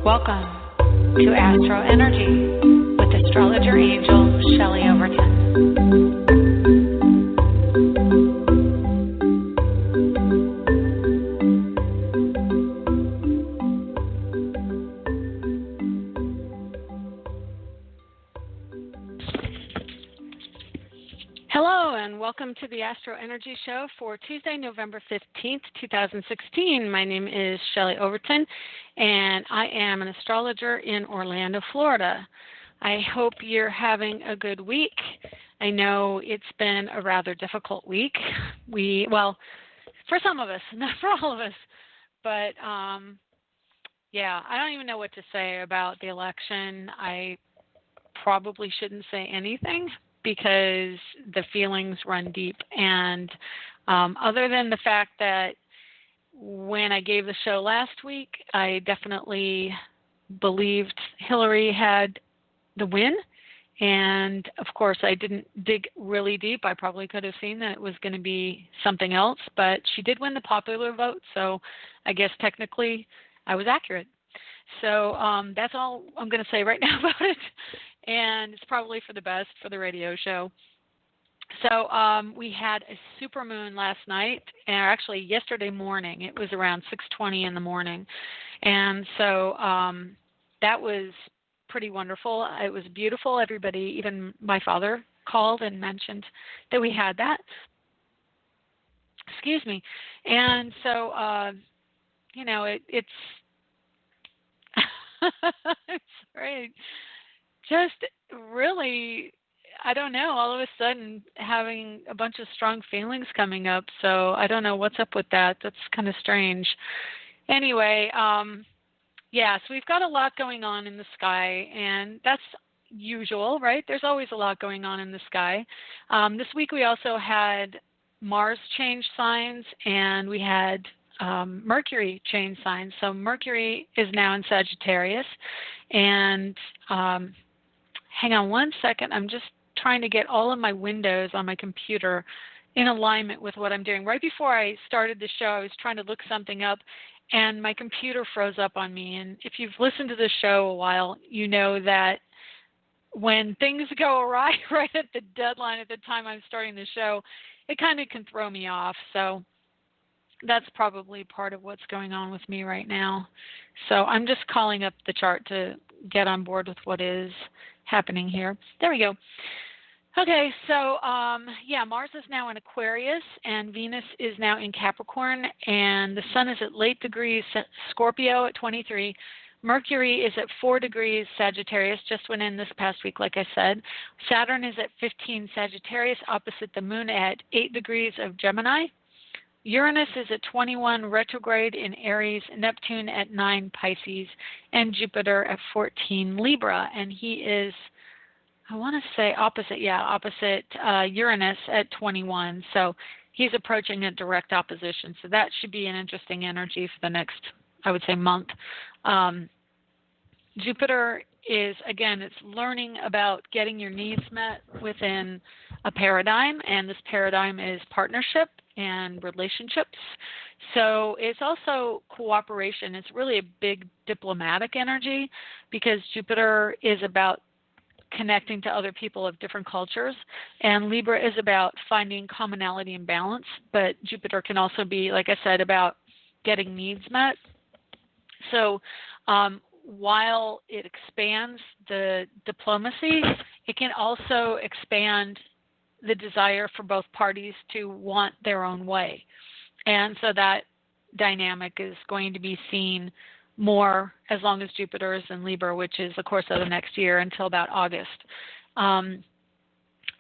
Welcome to AstroEnergy with astrologer angel Shelley Overton. Hello and welcome to the AstroEnergy show for Tuesday, November 15th, 2016. My name is Shelley Overton and I am an astrologer in Orlando, Florida. I hope you're having a good week. I know it's been a rather difficult week. Well, for some of us, not for all of us, but yeah, I don't even know what to say about the election. I probably shouldn't say anything, because the feelings run deep. And other than the fact that when I gave the show last week, I definitely believed Hillary had the win. And of course, I didn't dig really deep. I probably could have seen that it was going to be something else, but she did win the popular vote. So I guess technically I was accurate. So that's all I'm going to say right now about it. And it's probably for the best for the radio show. So we had a supermoon last night, or actually yesterday morning. It was around 6:20 in the morning. And so that was pretty wonderful. It was beautiful. Everybody, even my father, called and mentioned that we had that. Excuse me. And so, it's it's great. Just really, I don't know, all of a sudden having a bunch of strong feelings coming up. So I don't know what's up with that. That's kind of strange. Anyway, so we've got a lot going on in the sky, and that's usual, right? There's always a lot going on in the sky. This week we also had Mars change signs, and we had Mercury change signs. So Mercury is now in Sagittarius, and hang on one second. I'm just trying to get all of my windows on my computer in alignment with what I'm doing. Right before I started the show, I was trying to look something up, and my computer froze up on me. And if you've listened to the show a while, you know that when things go awry right at the deadline, at the time I'm starting the show, it kind of can throw me off. So that's probably part of what's going on with me right now. So I'm just calling up the chart to get on board with what is happening here. There we go. Okay, so Mars is now in Aquarius, and Venus is now in Capricorn, and the Sun is at late degrees Scorpio at 23. Mercury is at 4 degrees Sagittarius, just went in this past week, like I said. Saturn is at 15 Sagittarius, opposite the Moon at 8 degrees of Gemini. Uranus is at 21 retrograde in Aries, Neptune at 9 Pisces, and Jupiter at 14 Libra. And he is, I want to say opposite Uranus at 21. So he's approaching a direct opposition. So that should be an interesting energy for the next, I would say, month. Jupiter is, again, it's learning about getting your needs met within a paradigm, and this paradigm is partnership and relationships. So it's also cooperation. It's really a big diplomatic energy, because Jupiter is about connecting to other people of different cultures, and Libra is about finding commonality and balance. But Jupiter can also be, like I said, about getting needs met. So while it expands the diplomacy, it can also expand the desire for both parties to want their own way. And so that dynamic is going to be seen more as long as Jupiter is in Libra, which is the course of the next year until about August.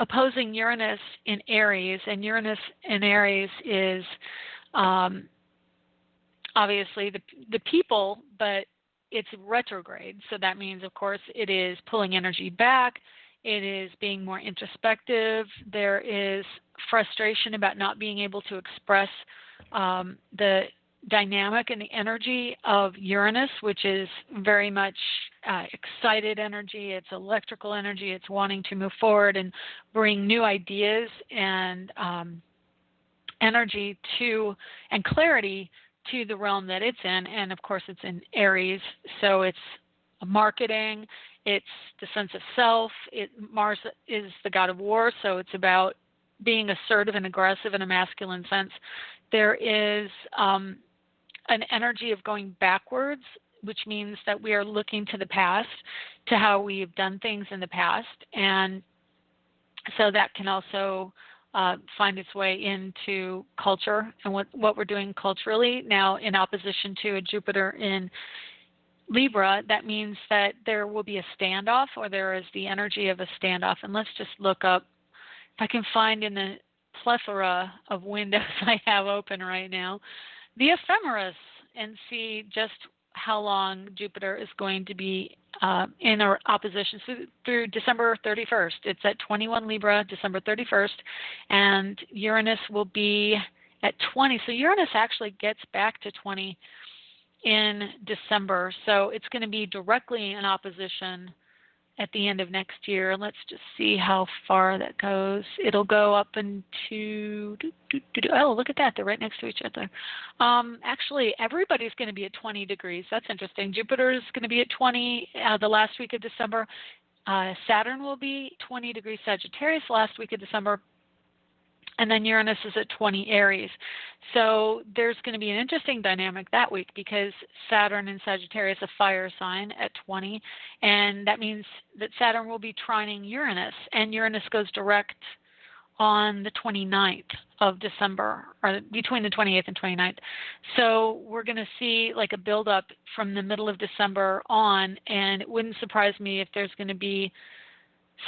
Opposing Uranus in Aries, and Uranus in Aries is obviously the people, but it's retrograde. So that means, of course, it is pulling energy back. It is being more introspective. There is frustration about not being able to express the dynamic and the energy of Uranus, which is very much excited energy. It's electrical energy. It's wanting to move forward and bring new ideas and energy to, and clarity to the realm that it's in, and of course it's in Aries, so it's marketing, it's the sense of self. Mars is the god of war, so it's about being assertive and aggressive in a masculine sense. There is an energy of going backwards, which means that we are looking to the past, to how we have done things in the past, and so that can also find its way into culture and what we're doing culturally. Now, in opposition to a Jupiter in Libra, that means that there will be a standoff, or there is the energy of a standoff. And let's just look up, if I can find in the plethora of windows I have open right now, the ephemeris, and see just how long Jupiter is going to be in our opposition through December 31st. It's at 21 Libra, December 31st, and Uranus will be at 20. So Uranus actually gets back to 20 in December. So it's going to be directly in opposition at the end of next year. Let's just see how far that goes. It'll go up into, oh, look at that. They're right next to each other. Actually, everybody's going to be at 20 degrees. That's interesting. Jupiter is going to be at 20 the last week of December. Saturn will be 20 degrees Sagittarius last week of December. And then Uranus is at 20 Aries. So there's going to be an interesting dynamic that week, because Saturn in Sagittarius, a fire sign, at 20. And that means that Saturn will be trining Uranus. And Uranus goes direct on the 29th of December, or between the 28th and 29th. So we're going to see like a buildup from the middle of December on. And it wouldn't surprise me if there's going to be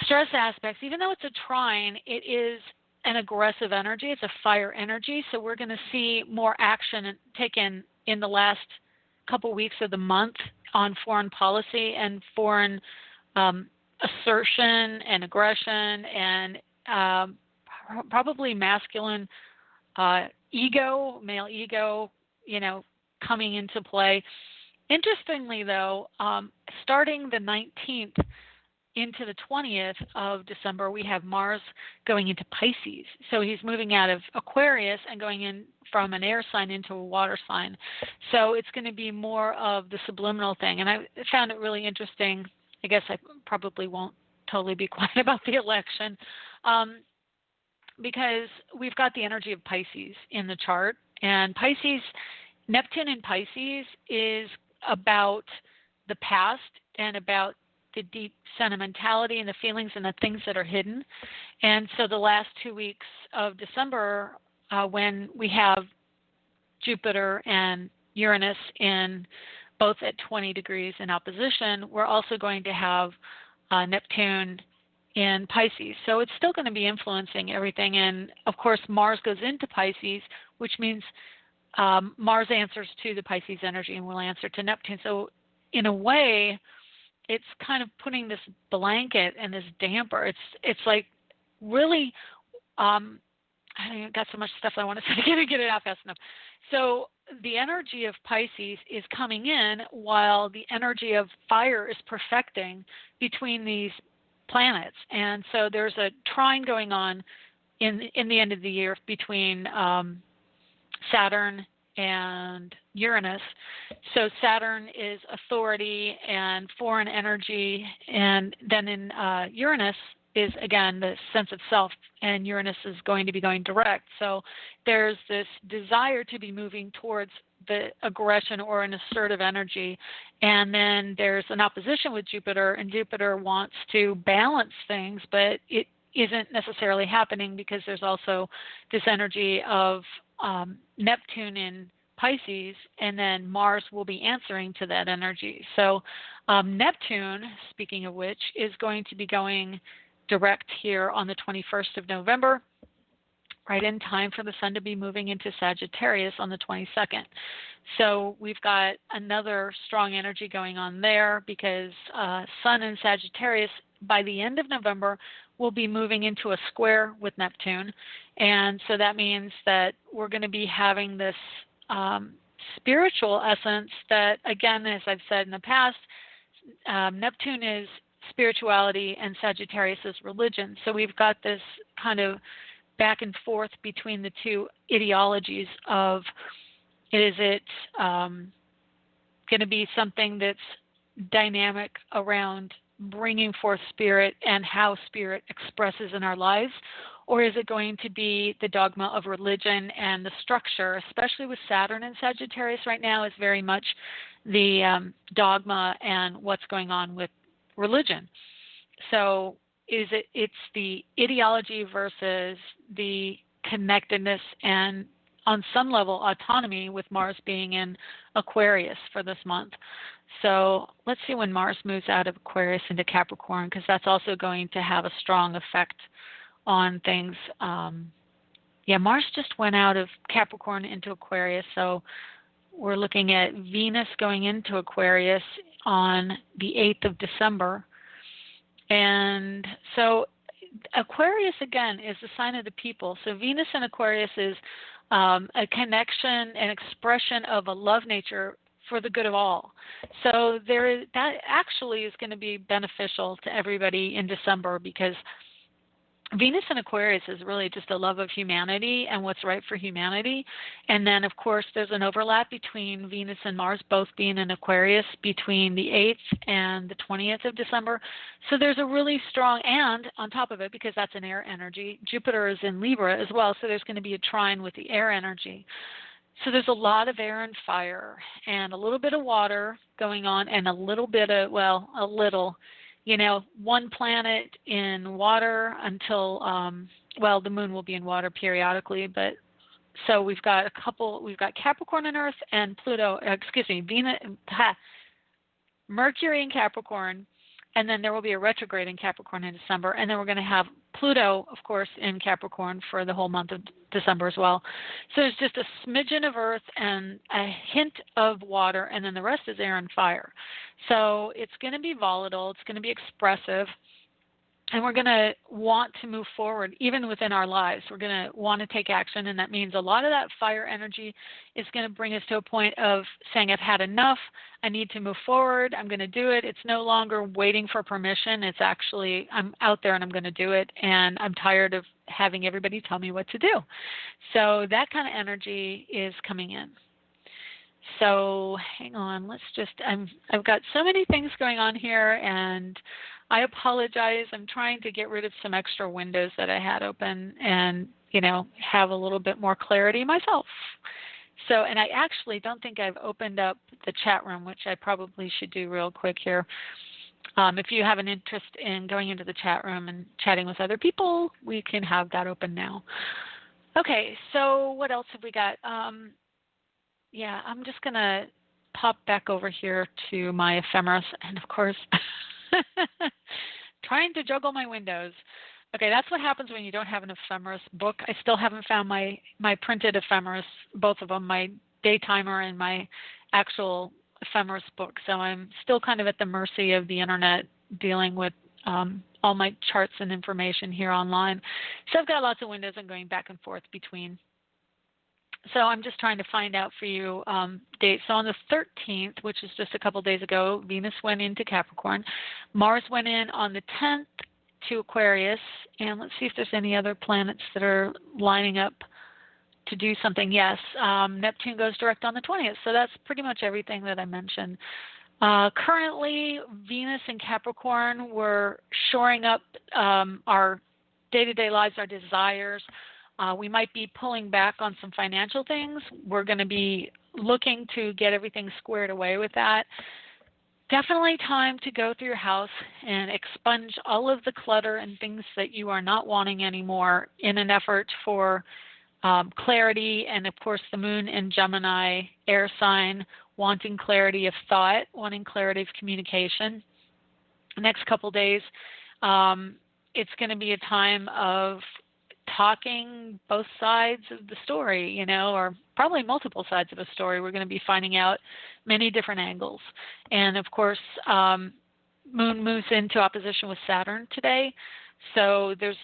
stress aspects. Even though it's a trine, it is an aggressive energy. It's a fire energy. So we're going to see more action taken in the last couple weeks of the month on foreign policy and foreign assertion and aggression, and probably masculine ego, male ego, coming into play. Interestingly, though, starting the 19th into the 20th of December, we have Mars going into Pisces. So he's moving out of Aquarius and going in from an air sign into a water sign. So it's going to be more of the subliminal thing. And I found it really interesting. I guess I probably won't totally be quiet about the election, because we've got the energy of Pisces in the chart. And Pisces, Neptune in Pisces is about the past and about the deep sentimentality and the feelings and the things that are hidden. And so the last 2 weeks of December, when we have Jupiter and Uranus in both at 20 degrees in opposition, we're also going to have Neptune in Pisces. So it's still going to be influencing everything. And of course, Mars goes into Pisces, which means Mars answers to the Pisces energy and will answer to Neptune. So in a way, it's kind of putting this blanket and this damper. It's like really, I got so much stuff I want to say. I can't get it out fast enough. So the energy of Pisces is coming in while the energy of fire is perfecting between these planets. And so there's a trine going on in the end of the year between Saturn and Uranus. So Saturn is authority and foreign energy, and then in Uranus is, again, the sense of self, and Uranus is going to be going direct. So there's this desire to be moving towards the aggression or an assertive energy, and then there's an opposition with Jupiter, and Jupiter wants to balance things, but it isn't necessarily happening because there's also this energy of Neptune in Pisces, and then Mars will be answering to that energy. So Neptune, speaking of which, is going to be going direct here on the 21st of November, right in time for the Sun to be moving into Sagittarius on the 22nd. So we've got another strong energy going on there, because Sun in Sagittarius by the end of November will be moving into a square with Neptune. And so that means that we're going to be having this spiritual essence that, again, as I've said in the past, Neptune is spirituality and Sagittarius is religion. So we've got this kind of back and forth between the two ideologies of Is it going to be something that's dynamic around bringing forth spirit and how spirit expresses in our lives? Or is it going to be the dogma of religion and the structure, especially with Saturn and Sagittarius right now, is very much the dogma and what's going on with religion. So it's the ideology versus the connectedness and on some level autonomy, with Mars being in Aquarius for this month. So let's see when Mars moves out of Aquarius into Capricorn, because that's also going to have a strong effect on things. Mars just went out of Capricorn into Aquarius, so we're looking at Venus going into Aquarius on the 8th of December. And so Aquarius, again, is the sign of the people. So Venus in Aquarius is a connection and expression of a love nature for the good of all. So that actually is going to be beneficial to everybody in December, because Venus in Aquarius is really just a love of humanity and what's right for humanity. And then, of course, there's an overlap between Venus and Mars both being in Aquarius between the 8th and the 20th of December. So there's a really strong, and on top of it, because that's an air energy, Jupiter is in Libra as well, so there's going to be a trine with the air energy. So there's a lot of air and fire and a little bit of water going on, and a little, one planet in water until, the moon will be in water periodically, but so we've got Capricorn and Earth and Mercury in Capricorn, and then there will be a retrograde in Capricorn in December, and then we're going to have Pluto, of course, in Capricorn for the whole month of December as well. So it's just a smidgen of Earth and a hint of water, and then the rest is air and fire. So it's going to be volatile, it's going to be expressive, and we're going to want to move forward even within our lives. We're going to want to take action, and that means a lot of that fire energy is going to bring us to a point of saying, I've had enough, I need to move forward, I'm going to do it. It's no longer waiting for permission. It's actually, I'm out there and I'm going to do it, and I'm tired of having everybody tell me what to do. So that kind of energy is coming in. So hang on, I've got so many things going on here, and I apologize. I'm trying to get rid of some extra windows that I had open and, have a little bit more clarity myself. So, and I actually don't think I've opened up the chat room, which I probably should do real quick here. If you have an interest in going into the chat room and chatting with other people, we can have that open now. Okay, so what else have we got? I'm just going to pop back over here to my ephemeris, and of course, trying to juggle my windows. Okay, that's what happens when you don't have an ephemeris book. I still haven't found my printed ephemeris, both of them, my daytimer and my actual ephemeris book. So I'm still kind of at the mercy of the internet, dealing with all my charts and information here online. So I've got lots of windows I'm going back and forth between. So I'm just trying to find out for you dates. So on the 13th, which is just a couple days ago, Venus went into Capricorn. Mars went in on the 10th to Aquarius. And let's see if there's any other planets that are lining up to do something. Yes, Neptune goes direct on the 20th. So that's pretty much everything that I mentioned. Currently, Venus in Capricorn, we're shoring up our day-to-day lives, our desires. We might be pulling back on some financial things. We're going to be looking to get everything squared away with that. Definitely time to go through your house and expunge all of the clutter and things that you are not wanting anymore in an effort for clarity. And of course, the moon in Gemini, air sign, wanting clarity of thought, wanting clarity of communication. The next couple days, it's going to be a time of talking both sides of the story, or probably multiple sides of a story. We're going to be finding out many different angles. And of course, moon moves into opposition with Saturn today. So the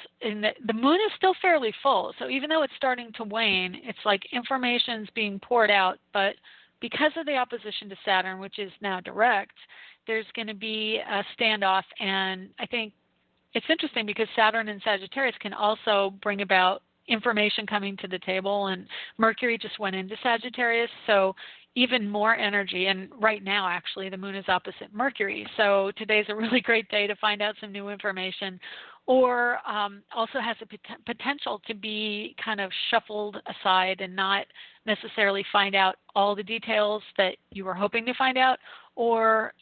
moon is still fairly full. So even though it's starting to wane, it's like information's being poured out. But because of the opposition to Saturn, which is now direct, there's going to be a standoff. And I think it's interesting because Saturn and Sagittarius can also bring about information coming to the table, and Mercury just went into Sagittarius, so even more energy. And right now, actually, the moon is opposite Mercury, so today's a really great day to find out some new information, or also has a potential to be kind of shuffled aside and not necessarily find out all the details that you were hoping to find out, or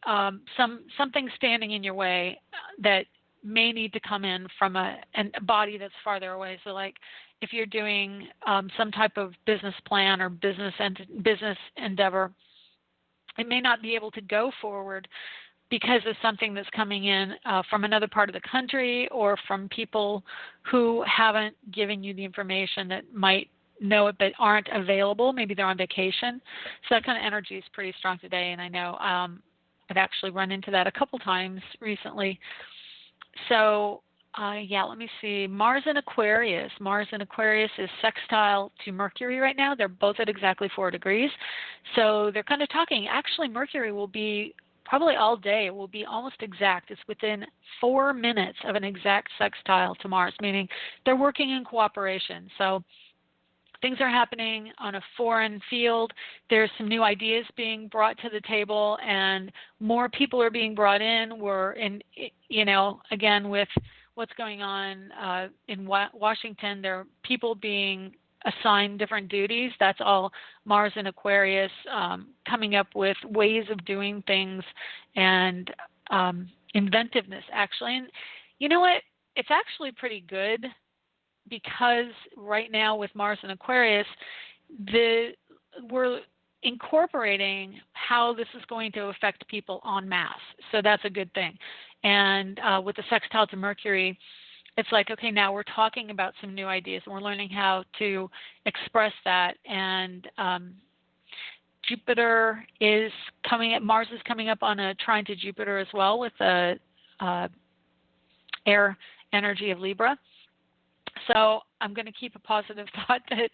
something standing in your way that may need to come in from a body that's farther away. So like if you're doing some type of business plan or business endeavor, it may not be able to go forward because of something that's coming in from another part of the country, or from people who haven't given you the information that might know it but aren't available. Maybe they're on vacation. So that kind of energy is pretty strong today, and I know I've actually run into that a couple times recently. So yeah, let me see. Mars in Aquarius. Mars in Aquarius is sextile to Mercury right now. They're both at exactly 4 degrees. So they're kind of talking. Actually, Mercury will be probably all day. It will be almost exact. It's within 4 minutes of an exact sextile to Mars, meaning they're working in cooperation. So things are happening on a foreign field. There's some new ideas being brought to the table, and more people are being brought in. We're in, again, with what's going on in Washington, there are people being assigned different duties. That's all Mars in Aquarius, coming up with ways of doing things and inventiveness, actually. And you know what? It's actually pretty good, because right now with Mars in Aquarius, we're incorporating how this is going to affect people en masse. So that's a good thing. And with the sextile to Mercury, it's like, okay, now we're talking about some new ideas, and we're learning how to express that. And Jupiter is Mars is coming up on a trine to Jupiter as well, with the air energy of Libra. So I'm going to keep a positive thought that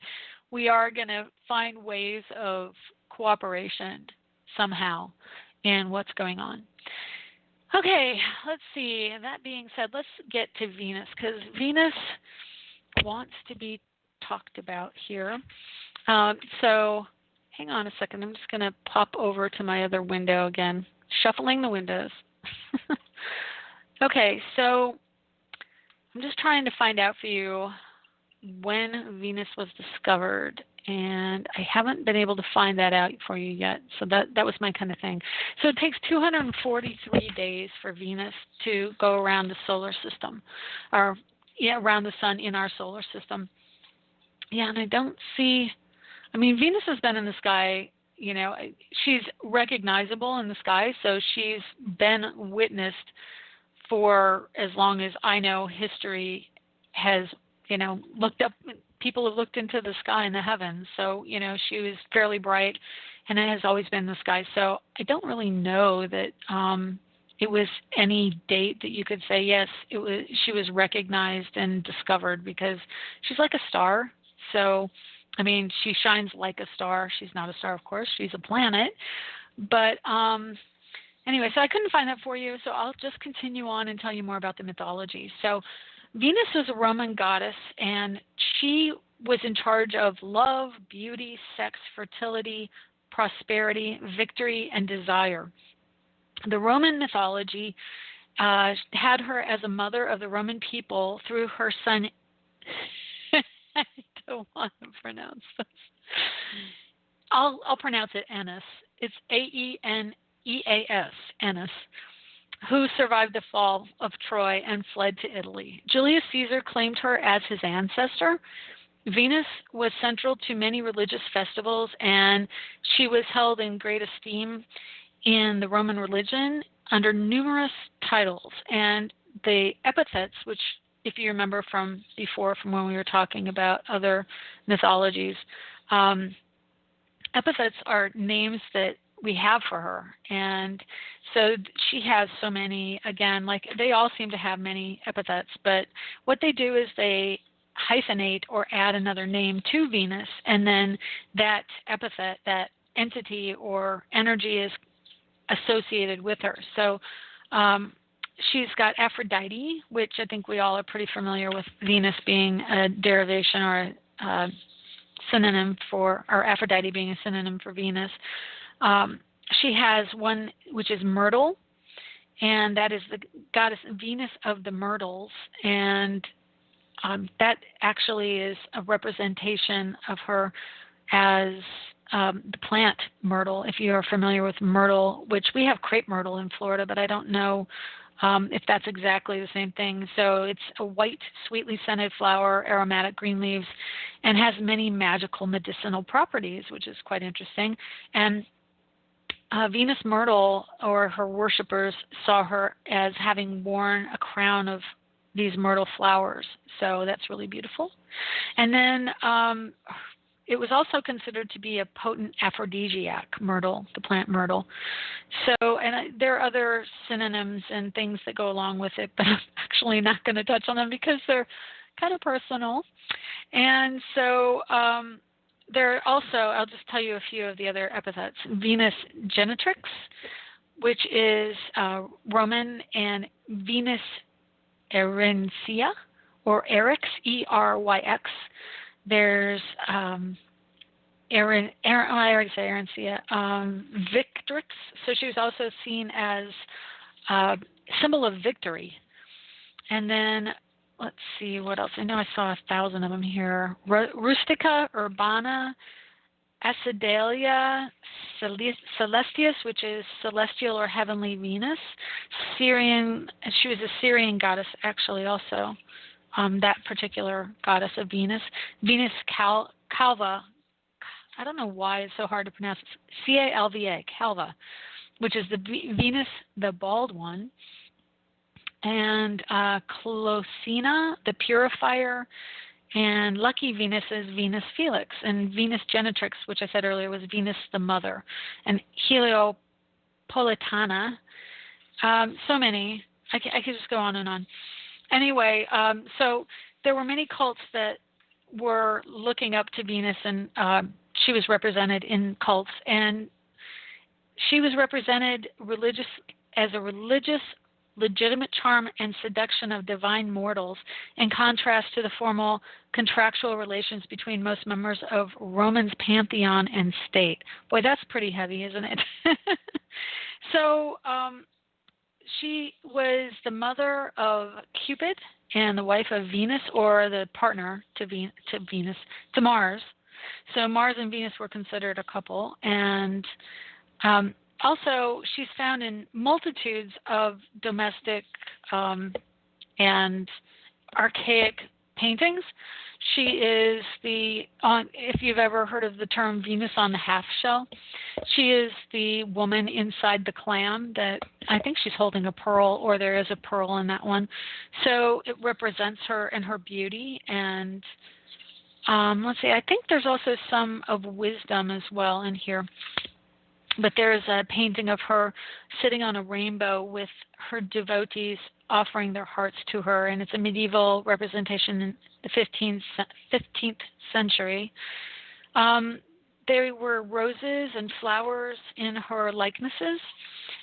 we are going to find ways of cooperation somehow in what's going on. Okay, let's see. That being said, let's get to Venus, because Venus wants to be talked about here. So hang on a second. I'm just going to pop over to my other window again, shuffling the windows. Okay, so I'm just trying to find out for you when Venus was discovered, and I haven't been able to find that out for you yet. So that was my kind of thing. So it takes 243 days for Venus to go around the solar system, or around the sun in our solar system. Yeah, and I don't see. I mean, Venus has been in the sky. She's recognizable in the sky, so she's been witnessed for as long as I know history has, looked up, people have looked into the sky and the heavens. So, she was fairly bright, and it has always been in the sky. So I don't really know that it was any date that you could say, yes, she was recognized and discovered, because she's like a star. So, I mean, she shines like a star. She's not a star, of course. She's a planet. But anyway, so I couldn't find that for you, so I'll just continue on and tell you more about the mythology. So Venus was a Roman goddess, and she was in charge of love, beauty, sex, fertility, prosperity, victory, and desire. The Roman mythology had her as a mother of the Roman people through her son. I don't want to pronounce this. I'll pronounce it Ennis. It's Aeneas, Ennis, who survived the fall of Troy and fled to Italy. Julius Caesar claimed her as his ancestor. Venus was central to many religious festivals, and she was held in great esteem in the Roman religion under numerous titles. And the epithets, which, if you remember from before, from when we were talking about other mythologies, epithets are names that we have for her. And so she has so many, again, like they all seem to have many epithets, but what they do is they hyphenate or add another name to Venus, and then that epithet, that entity or energy is associated with her. So she's got Aphrodite, which I think we all are pretty familiar with Venus being a derivation or a synonym for, or Aphrodite being a synonym for Venus. She has one which is Myrtle, and that is the goddess Venus of the myrtles, and that actually is a representation of her as the plant myrtle. If you are familiar with myrtle, which we have crepe myrtle in Florida, but I don't know if that's exactly the same thing. So it's a white, sweetly scented flower, aromatic green leaves, and has many magical medicinal properties, which is quite interesting. And Venus Myrtle, or her worshippers, saw her as having worn a crown of these myrtle flowers. So that's really beautiful. And then it was also considered to be a potent aphrodisiac, myrtle, the plant myrtle. So, and there are other synonyms and things that go along with it, but I'm actually not going to touch on them because they're kind of personal. And so there are also, I'll just tell you a few of the other epithets. Venus Genetrix, which is Roman, and Venus Eryncia, or Eryx, E-R-Y-X. There's Eryncia, Victrix. So she was also seen as a symbol of victory. And then let's see what else. I know I saw 1,000 of them here. Rustica Urbana, Acidalia Celestius, which is celestial or heavenly Venus. Syrian, she was a Syrian goddess actually also, that particular goddess of Venus. Venus Calva, I don't know why it's so hard to pronounce. C-A-L-V-A, Calva, which is the Venus, the bald one. And Closina, the purifier, and lucky Venus is Venus Felix, and Venus Genetrix, which I said earlier was Venus the mother, and Heliopolitana. So many. I could just go on and on. Anyway, so there were many cults that were looking up to Venus, and she was represented in cults, and she was represented as a religious legitimate charm and seduction of divine mortals, in contrast to the formal contractual relations between most members of Roman's pantheon and state. Boy, that's pretty heavy, isn't it? So she was the mother of Cupid and the wife of Venus, or the partner to Venus, to Mars. So Mars and Venus were considered a couple, and also, she's found in multitudes of domestic and archaic paintings. She is if you've ever heard of the term Venus on the half shell, she is the woman inside the clam that I think she's holding a pearl, or there is a pearl in that one. So it represents her and her beauty. And let's see, I think there's also some of wisdom as well in here. But there is a painting of her sitting on a rainbow with her devotees offering their hearts to her, and it's a medieval representation in the 15th century. There were roses and flowers in her likenesses,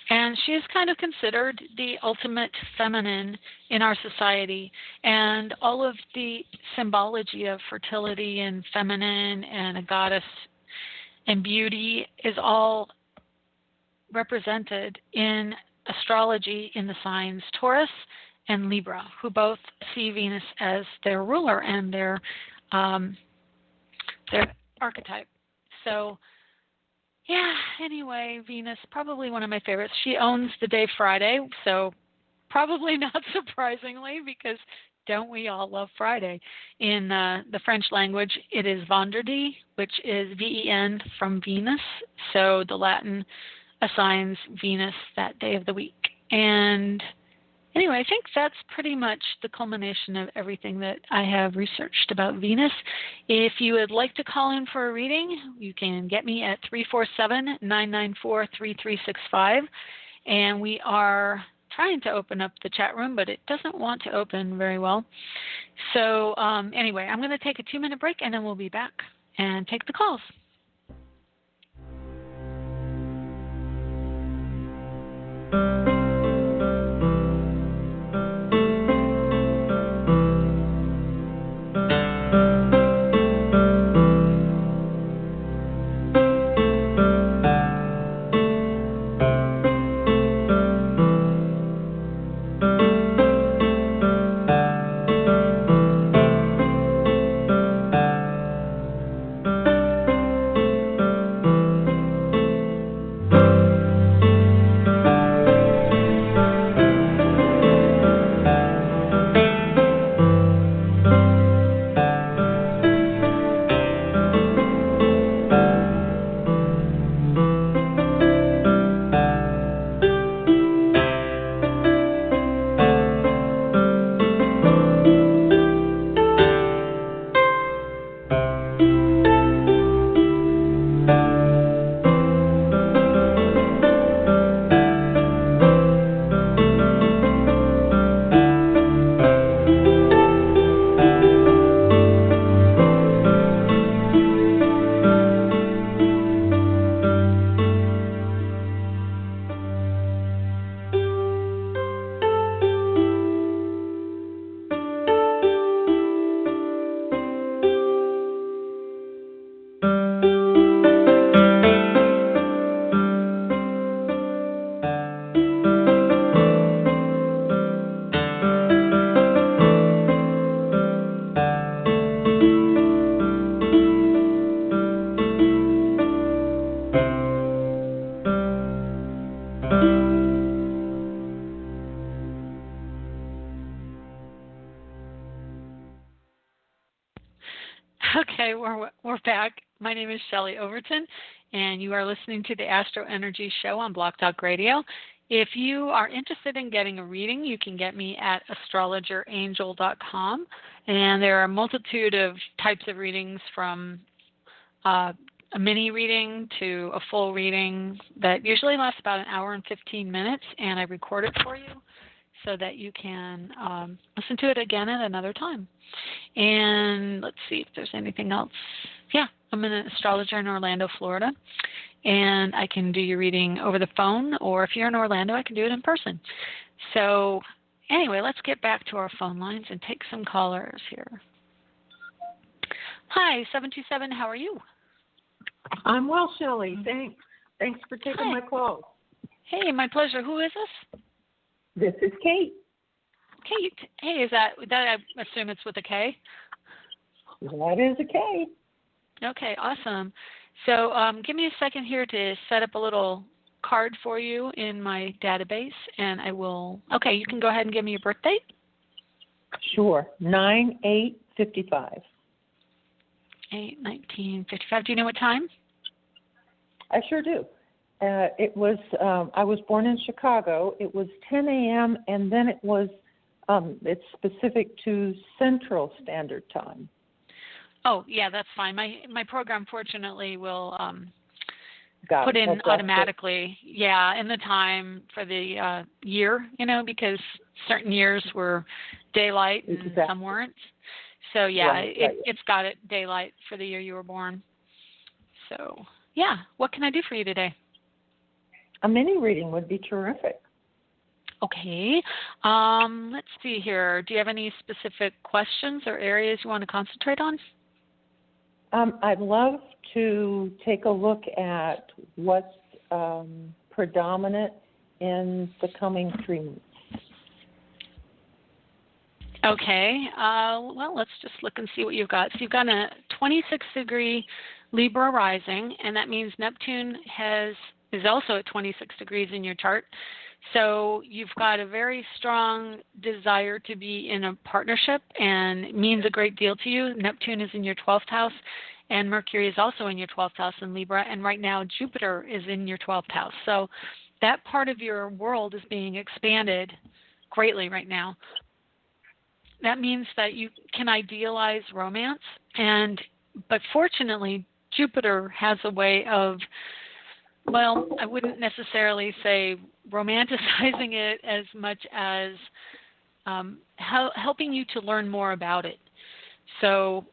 and she is kind of considered the ultimate feminine in our society, and all of the symbology of fertility and feminine and a goddess and beauty is all represented in astrology in the signs Taurus and Libra, who both see Venus as their ruler and their archetype. So, yeah, anyway, Venus, probably one of my favorites. She owns the day Friday, so probably not surprisingly, because don't we all love Friday? In the French language, it is Vendredi, which is V-E-N from Venus. So the Latin assigns Venus that day of the week. And anyway, I think that's pretty much the culmination of everything that I have researched about Venus. If you would like to call in for a reading, you can get me at 347-994-3365. And we are trying to open up the chat room, but it doesn't want to open very well. So anyway, I'm going to take a 2-minute break, and then we'll be back and take the calls. we're back. My name is Shelley Overton, and you are listening to the AstroEnergy Show on Blog Talk Radio. If you are interested in getting a reading, you can get me at astrologerangel.com, and there are a multitude of types of readings from a mini reading to a full reading that usually lasts about an hour and 15 minutes, and I record it for you so that you can listen to it again at another time. And let's see if there's anything else. Yeah, I'm an astrologer in Orlando, Florida, and I can do your reading over the phone, or if you're in Orlando, I can do it in person. So anyway, let's get back to our phone lines and take some callers here. Hi, 727, how are you? I'm well, Shelley. Thanks for taking my call. Hey, my pleasure. Who is this? This is Kate. Kate. Hey, is that I assume it's with a K? That is a K. Okay, awesome. So give me a second here to set up a little card for you in my database, and I will. Okay, you can go ahead and give me your birth date. Sure. 9/8/55. 8/19/55. Do you know what time? I sure do. It was. I was born in Chicago. It was 10 a.m. and then it was. It's specific to Central Standard Time. Oh, yeah, that's fine. My program, fortunately, will put in automatically. Yeah, in the time for the year, because certain years were daylight and some weren't. So yeah, it's got it daylight for the year you were born. So yeah, what can I do for you today? A mini reading would be terrific. Okay. Let's see here. Do you have any specific questions or areas you want to concentrate on? I'd love to take a look at what's predominant in the coming 3 months. Okay. Well, let's just look and see what you've got. So you've got a 26-degree Libra rising, and that means Neptune is also at 26 degrees in your chart. So you've got a very strong desire to be in a partnership, and it means a great deal to you. Neptune is in your 12th house, and Mercury is also in your 12th house in Libra, and right now Jupiter is in your 12th house. So that part of your world is being expanded greatly right now. That means that you can idealize romance, but fortunately Jupiter has a way of, well, I wouldn't necessarily say romanticizing it as much as helping you to learn more about it. So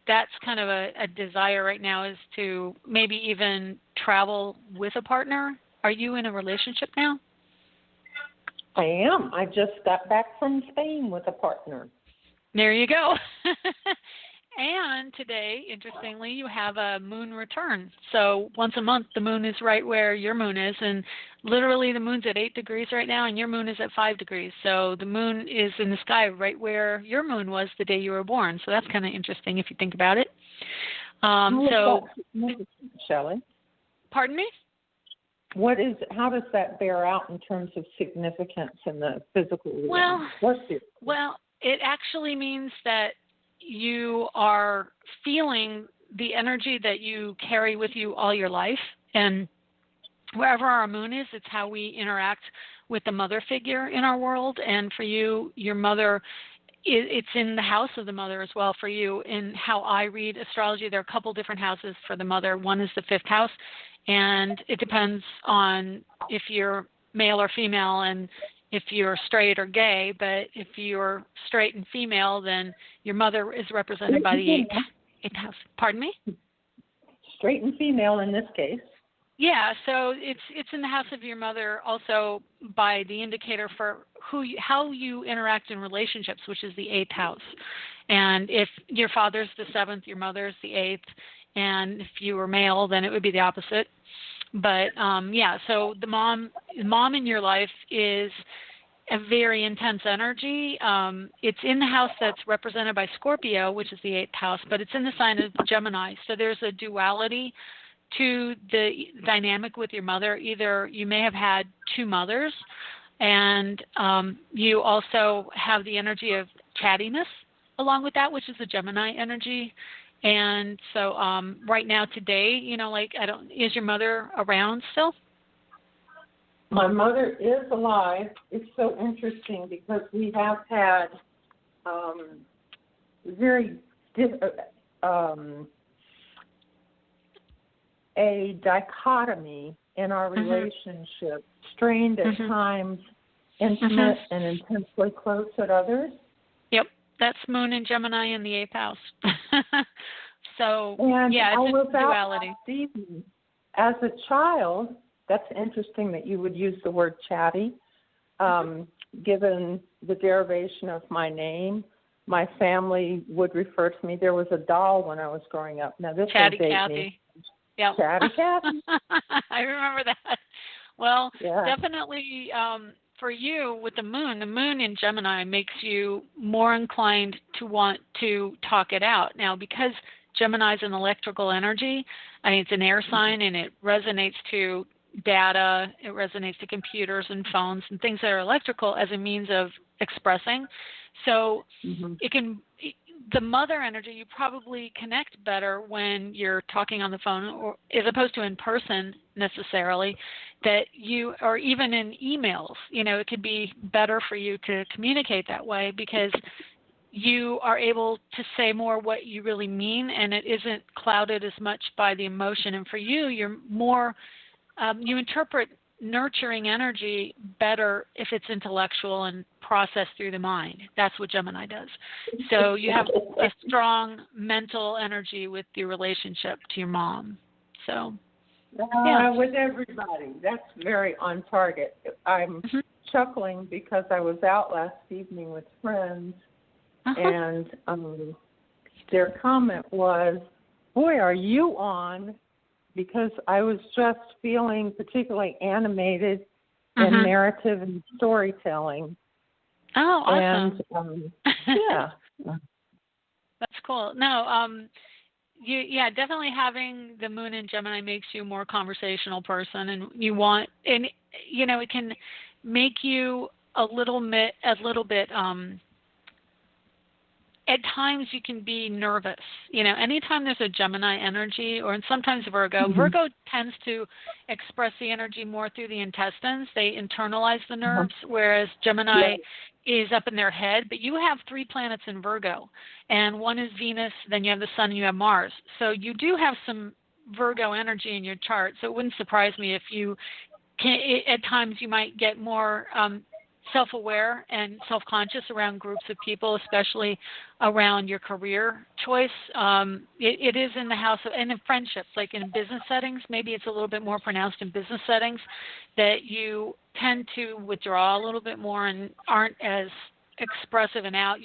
that's kind of a desire right now, is to maybe even travel with a partner. Are you in a relationship now? I am. I just got back from Spain with a partner. There you go. And today, interestingly, you have a moon return. So once a month, the moon is right where your moon is. And literally the moon's at 8 degrees right now, and your moon is at 5 degrees. So the moon is in the sky right where your moon was the day you were born. So that's kind of interesting if you think about it. Shelley? Pardon me? How does that bear out in terms of significance in the physical realm? Well, it actually means that you are feeling the energy that you carry with you all your life. And wherever our moon is, it's how we interact with the mother figure in our world. And for you, your mother, it's in the house of the mother as well. For you, in how I read astrology, there are a couple different houses for the mother. One is the 5th house, and it depends on if you're male or female and if you're straight or gay. But if you're straight and female, then your mother is represented by the 8th house. Pardon me? Straight and female in this case. Yeah, so it's in the house of your mother also by the indicator for how you interact in relationships, which is the 8th house. And if your father's the 7th, your mother's the 8th, and if you were male, then it would be the opposite. But so the mom in your life is a very intense energy. It's in the house that's represented by Scorpio, which is the 8th house, but it's in the sign of Gemini. So there's a duality to the dynamic with your mother. Either you may have had 2 mothers, and you also have the energy of chattiness along with that, which is the Gemini energy. And so right now today, like is your mother around still? My mother is alive. It's so interesting because we have had very a dichotomy in our relationship, strained at times, intimate and intensely close at others. Yep, that's Moon and Gemini in the 8th house. So, and yeah, it's a duality. As a child, that's interesting that you would use the word chatty, given the derivation of my name. My family would refer to me. There was a doll when I was growing up. Now, this Chatty will date Cathy. me. Yep. Chatty Cathy. I remember that. Well, yeah. definitely for you with the moon in Gemini makes you more inclined to want to talk it out. Now, because Gemini is an electrical energy, I mean, it's an air sign, and it resonates to data, it resonates to computers and phones and things that are electrical as a means of expressing. So the mother energy, you probably connect better when you're talking on the phone, or as opposed to in person necessarily, that you, or even in emails, it could be better for you to communicate that way because you are able to say more what you really mean, and it isn't clouded as much by the emotion. And for you, you're more, you interpret nurturing energy better if it's intellectual and processed through the mind. That's what Gemini does. So you have a strong mental energy with your relationship to your mom. So, with everybody. That's very on target. I'm chuckling because I was out last evening with friends, and their comment was, "Boy, are you on?" Because I was just feeling particularly animated in narrative and storytelling. Oh, awesome. And, yeah. That's cool. No, definitely having the moon in Gemini makes you a more conversational person, and it can make you a little bit, at times you can be nervous. Anytime there's a Gemini energy, or sometimes Virgo, Virgo tends to express the energy more through the intestines. They internalize the nerves, whereas Gemini is up in their head. But you have 3 planets in Virgo, and one is Venus, then you have the Sun, and you have Mars. So you do have some Virgo energy in your chart. So it wouldn't surprise me if you can, at times you might get more self-aware and self-conscious around groups of people, especially around your career choice. It is in the house and in friendships, like in business settings. Maybe it's a little bit more pronounced in business settings that you tend to withdraw a little bit more and aren't as expressive and out.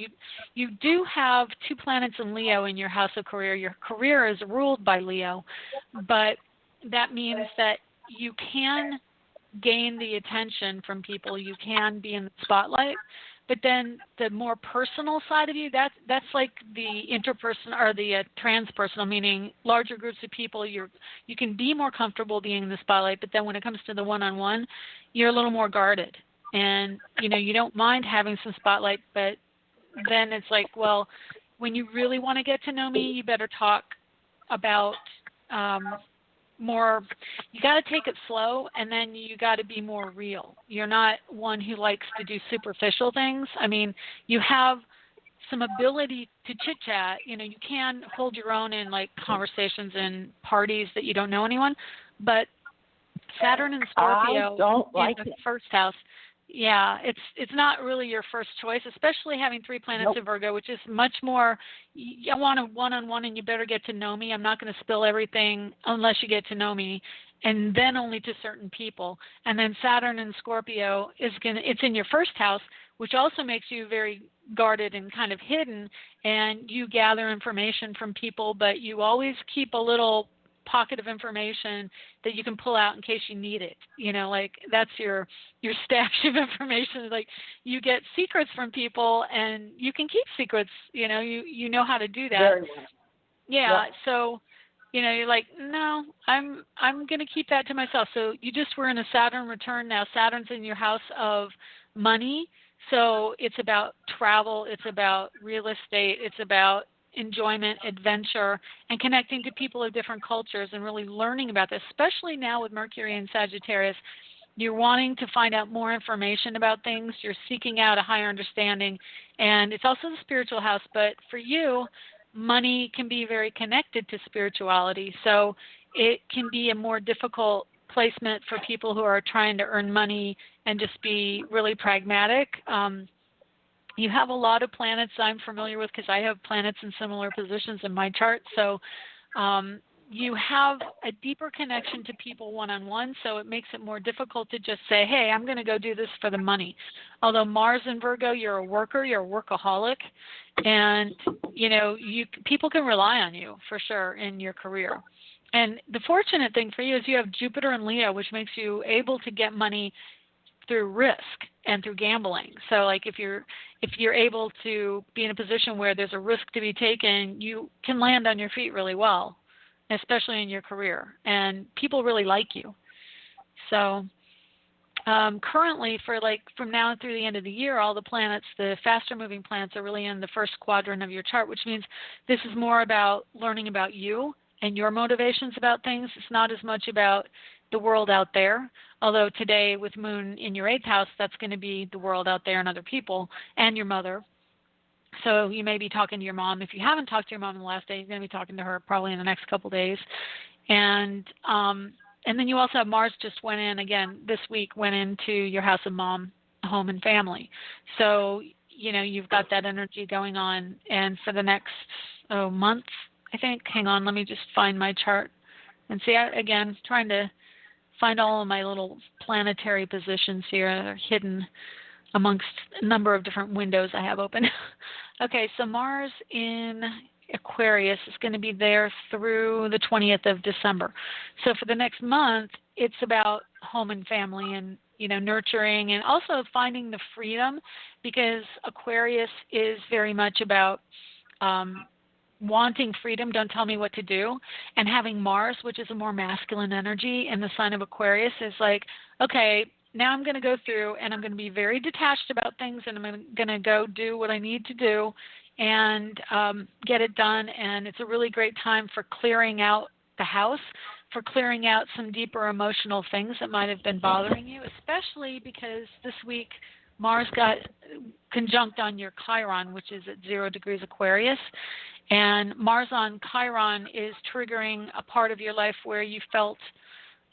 You do have 2 planets in Leo in your house of career. Your career is ruled by Leo, but that means that you can gain the attention from people, you can be in the spotlight, but then the more personal side of you, that's like the interpersonal or the transpersonal, meaning larger groups of people, you can be more comfortable being in the spotlight, but then when it comes to the one-on-one, you're a little more guarded, and you don't mind having some spotlight, but then it's like, well, when you really want to get to know me, you better talk about more, you got to take it slow, and then you got to be more real. You're not one who likes to do superficial things. I mean, you have some ability to chit-chat. You can hold your own in like conversations and parties that you don't know anyone, but Saturn and Scorpio in the first house, it's not really your first choice, especially having 3 planets in Virgo, which is much more, I want a one-on-one and you better get to know me. I'm not going to spill everything unless you get to know me, and then only to certain people. And then Saturn and Scorpio it's in your first house, which also makes you very guarded and kind of hidden, and you gather information from people, but you always keep a little pocket of information that you can pull out in case you need it. Like that's your stash of information. Like you get secrets from people, and you can keep secrets. You know how to do that. Very well. Yeah. So, you're like, no, I'm going to keep that to myself. So you just were in a Saturn return now. Saturn's in your house of money. So it's about travel. It's about real estate. It's about enjoyment, adventure, and connecting to people of different cultures and really learning about this, especially now with Mercury and Sagittarius. You're wanting to find out more information about things. You're seeking out a higher understanding. And it's also the spiritual house. But for you, money can be very connected to spirituality. So it can be a more difficult placement for people who are trying to earn money and just be really pragmatic. You have a lot of planets I'm familiar with because I have planets in similar positions in my chart. So you have a deeper connection to people one-on-one, so it makes it more difficult to just say, hey, I'm going to go do this for the money. Although Mars in Virgo, you're a worker, you're a workaholic, and, people can rely on you for sure in your career. And the fortunate thing for you is you have Jupiter and Leo, which makes you able to get money through risk and through gambling. So like if you're able to be in a position where there's a risk to be taken, you can land on your feet really well, especially in your career, and people really like you. So currently, from now through the end of the year, all the planets, the faster moving planets, are really in the first quadrant of your chart, which means this is more about learning about you and your motivations about things. It's not as much about the world out there, although today with Moon in your 8th house, that's going to be the world out there and other people and your mother. So you may be talking to your mom. If you haven't talked to your mom in the last day, you're going to be talking to her probably in the next couple of days. And then you also have Mars just went in, again, this week, went into your house of mom, home, and family. So, you've got that energy going on. And for the next month, I think, hang on, let me just find my chart. And see, again, trying to find all of my little planetary positions here that are hidden amongst a number of different windows I have open. Okay, so Mars in Aquarius is going to be there through the 20th of December. So for the next month, it's about home and family and, nurturing and also finding the freedom, because Aquarius is very much about wanting freedom, don't tell me what to do, and having Mars, which is a more masculine energy in the sign of Aquarius, is like, okay, now I'm going to go through and I'm going to be very detached about things, and I'm going to go do what I need to do and get it done. And it's a really great time for clearing out the house, for clearing out some deeper emotional things that might have been bothering you, especially because this week Mars got conjunct on your Chiron, which is at 0 degrees Aquarius. And Mars on Chiron is triggering a part of your life where you felt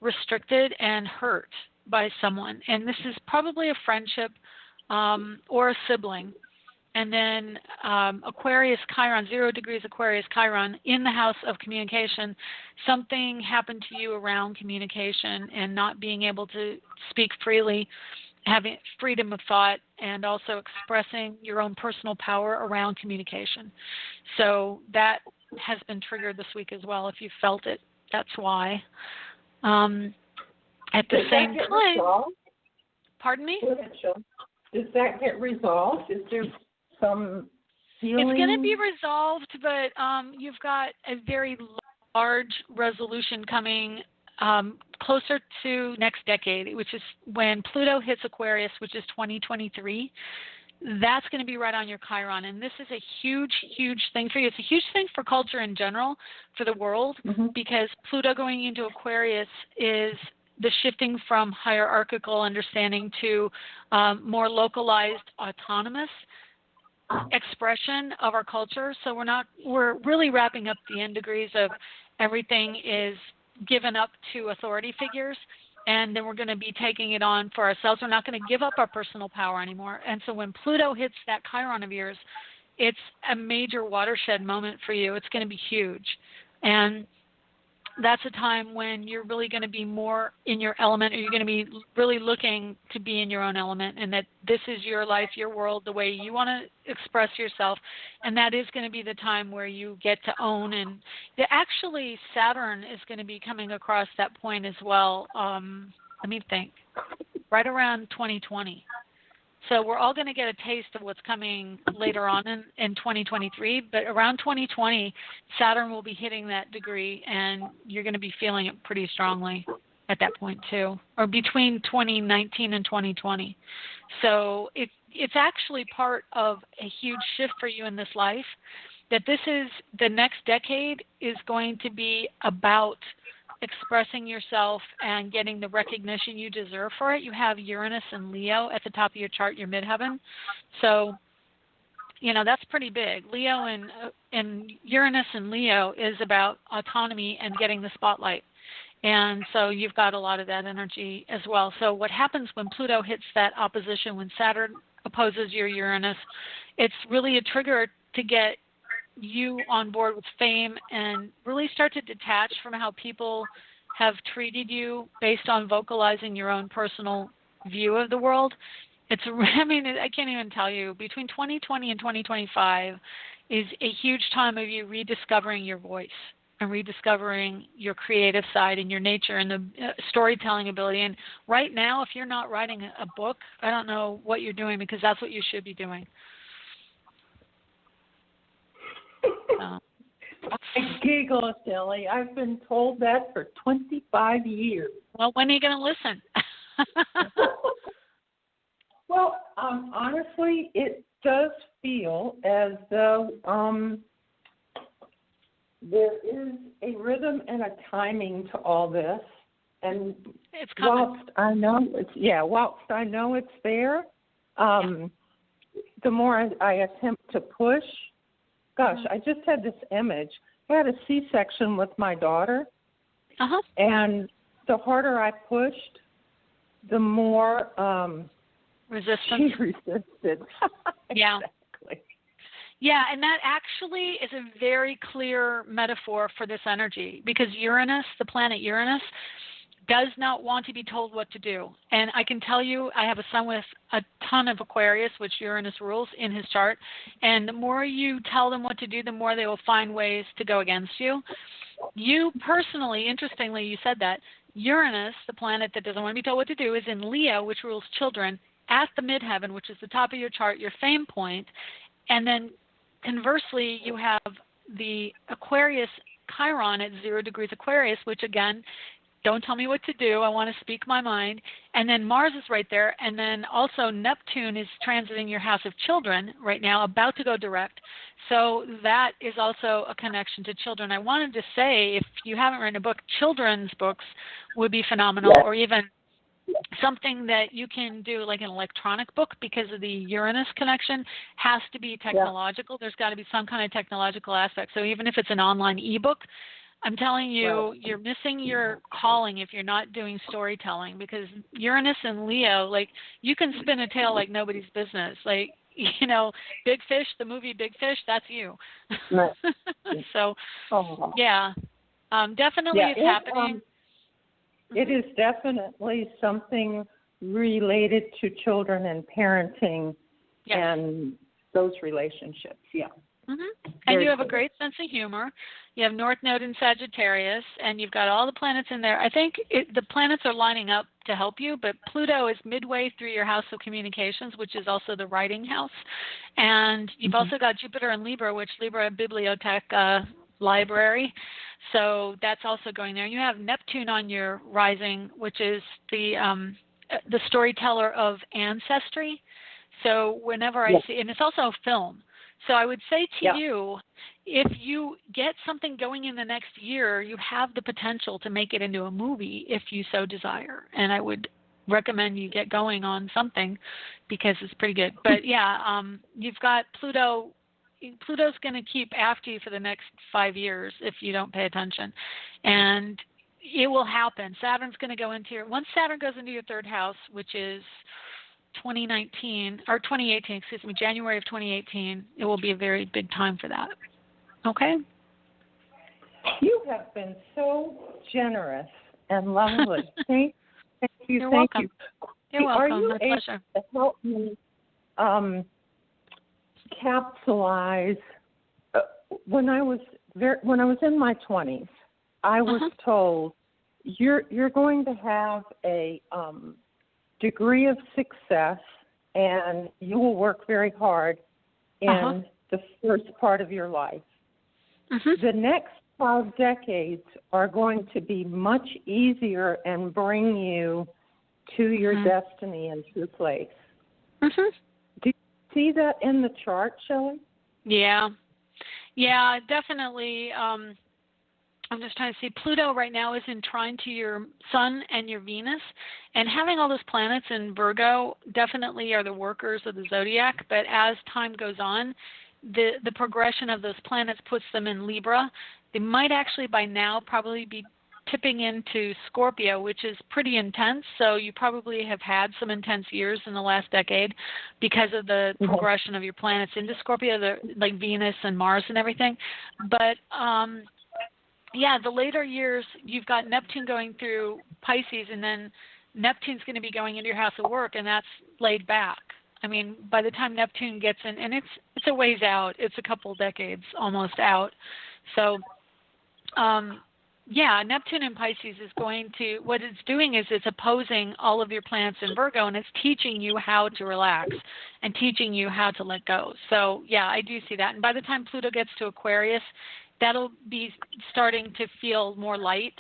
restricted and hurt by someone. And this is probably a friendship or a sibling. And then Aquarius Chiron, 0 degrees Aquarius Chiron, in the house of communication, something happened to you around communication and not being able to speak freely, having freedom of thought, and also expressing your own personal power around communication. So that has been triggered this week as well. If you felt it, that's why. At the same time, resolved? Pardon me? Does that get resolved? Is there some feeling? It's going to be resolved, but you've got a very large resolution coming closer to next decade, which is when Pluto hits Aquarius, which is 2023. That's going to be right on your Chiron. And this is a huge, huge thing for you. It's a huge thing for culture in general, for the world, because Pluto going into Aquarius is the shifting from hierarchical understanding to more localized, autonomous expression of our culture. So we're really wrapping up the end degrees of everything is given up to authority figures, and then we're going to be taking it on for ourselves. We're not going to give up our personal power anymore. And so when Pluto hits that Chiron of yours, it's a major watershed moment for you. It's going to be huge. And that's a time when you're really going to be more in your element, or you're going to be really looking to be in your own element, and that this is your life, your world, the way you want to express yourself. And that is going to be the time where you get to own. And actually Saturn is going to be coming across that point as well. Let me think. Right around 2020. So we're all going to get a taste of what's coming later on in 2023, but around 2020, Saturn will be hitting that degree, and you're going to be feeling it pretty strongly at that point too, or between 2019 and 2020. So it's actually part of a huge shift for you in this life, that this is the next decade is going to be about expressing yourself and getting the recognition you deserve for it. You have Uranus and Leo at the top of your chart, your midheaven. So, that's pretty big. Leo and Uranus and Leo is about autonomy and getting the spotlight. And so you've got a lot of that energy as well. So what happens when Pluto hits that opposition, when Saturn opposes your Uranus, it's really a trigger to get you on board with fame and really start to detach from how people have treated you based on vocalizing your own personal view of the world. I can't even tell you, between 2020 and 2025 is a huge time of you rediscovering your voice and rediscovering your creative side and your nature and the storytelling ability. And right now, if you're not writing a book, I don't know what you're doing, because that's what you should be doing. I giggle, Shelley. I've been told that for 25 years. Well, when are you going to listen? Well, honestly, it does feel as though there is a rhythm and a timing to all this, and it's coming. whilst I know it's there, the more I attempt to push. Gosh, I just had this image. I had a C-section with my daughter, and the harder I pushed, the more resistance. she resisted. Yeah. Exactly. Yeah, and that actually is a very clear metaphor for this energy, because Uranus, the planet Uranus, does not want to be told what to do. And I can tell you, I have a son with a ton of Aquarius, which Uranus rules in his chart. And the more you tell them what to do, the more they will find ways to go against you. You personally, interestingly, you said that, Uranus, the planet that doesn't want to be told what to do, is in Leo, which rules children, at the midheaven, which is the top of your chart, your fame point. And then conversely, you have the Aquarius Chiron at 0 degrees Aquarius, which again, don't tell me what to do. I want to speak my mind. And then Mars is right there. And then also Neptune is transiting your house of children right now, about to go direct. So that is also a connection to children. I wanted to say, if you haven't written a book, children's books would be phenomenal, or even something that you can do like an electronic book, because of the Uranus connection has to be technological. There's got to be some kind of technological aspect. So even if it's an online ebook, I'm telling you, you're missing your calling if you're not doing storytelling, because Uranus and Leo, like, you can spin a tale like nobody's business. Like, Big Fish, the movie Big Fish, that's you. Right. So, definitely it's happening. It is definitely something related to children and parenting and those relationships, And you have a great sense of humor. You have North Node in Sagittarius, and you've got all the planets in there. I think the planets are lining up to help you, but Pluto is midway through your house of communications, which is also the writing house. And you've also got Jupiter in Libra, which Libra Bibliothèque, library. So that's also going there. You have Neptune on your rising, which is the storyteller of ancestry. So whenever I see, and it's also film. So I would say to you, if you get something going in the next year, you have the potential to make it into a movie if you so desire. And I would recommend you get going on something, because it's pretty good. But you've got Pluto. Pluto's going to keep after you for the next 5 years if you don't pay attention. And it will happen. Saturn's going to go into once Saturn goes into your third house, which is 2018, January of 2018, it will be a very big time for that. Okay? You have been so generous and lovely. Thank you. You're thank welcome. you. You're welcome. Are you My able pleasure. to help me capsulize? When I was in my 20s, I was told you're going to have a degree of success, and you will work very hard in the first part of your life. The next 5 decades are going to be much easier and bring you to your destiny and to place. Do you see that in the chart, Shelley? Yeah. Yeah, definitely. I'm just trying to see. Pluto right now is in trine to your Sun and your Venus, and having all those planets in Virgo definitely are the workers of the zodiac. But as time goes on, the progression of those planets puts them in Libra. They might actually by now probably be tipping into Scorpio, which is pretty intense. So you probably have had some intense years in the last decade because of the progression of your planets into Scorpio, like Venus and Mars and everything. But yeah, the later years, you've got Neptune going through Pisces, and then Neptune's going to be going into your house of work, and that's laid back. I mean, by the time Neptune gets in, and it's a ways out. It's a couple decades almost out. So, yeah, Neptune in Pisces is going to, what it's doing is it's opposing all of your planets in Virgo, and it's teaching you how to relax and teaching you how to let go. So, yeah, I do see that. And by the time Pluto gets to Aquarius, that'll be starting to feel more light.